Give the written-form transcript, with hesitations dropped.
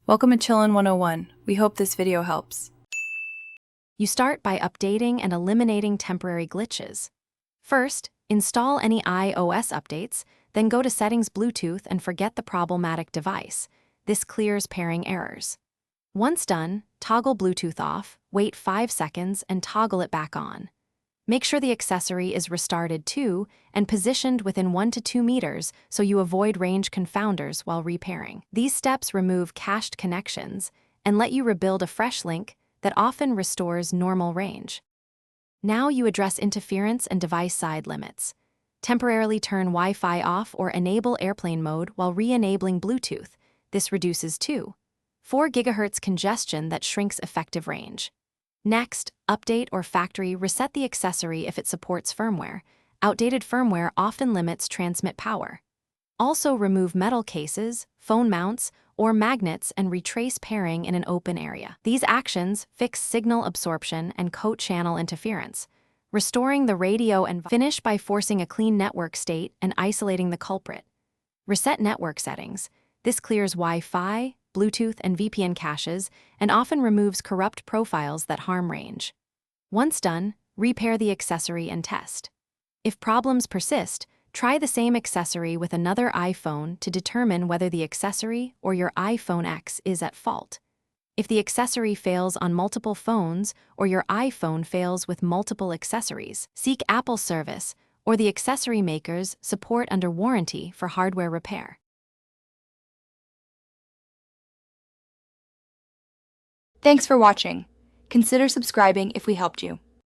Welcome to Chillin' 101. We hope this video helps. You start by updating and eliminating temporary glitches. First, install any iOS updates, then go to Settings Bluetooth and forget the problematic device. This clears pairing errors. Once done, toggle Bluetooth off, wait 5 seconds, and toggle it back on. Make sure the accessory is restarted too and positioned within 1 to 2 meters so you avoid range confounders while repairing. These steps remove cached connections and let you rebuild a fresh link that often restores normal range. Now you address interference and device side limits. Temporarily turn Wi-Fi off or enable airplane mode while re-enabling Bluetooth. This reduces 4 GHz congestion that shrinks effective range. Next, update or factory reset the accessory if it supports firmware. Outdated firmware often limits transmit power. Also remove metal cases, phone mounts, or magnets and retrace pairing in an open area. These actions fix signal absorption and coat channel interference, restoring the radio and finish by forcing a clean network state and isolating the culprit. Reset network settings. This clears Wi-Fi, Bluetooth, and VPN caches, and often removes corrupt profiles that harm range. Once done, repair the accessory and test. If problems persist, try the same accessory with another iPhone to determine whether the accessory or your iPhone X is at fault. If the accessory fails on multiple phones or your iPhone fails with multiple accessories, seek Apple service or the accessory maker's support under warranty for hardware repair. Thanks for watching. Consider subscribing if we helped you.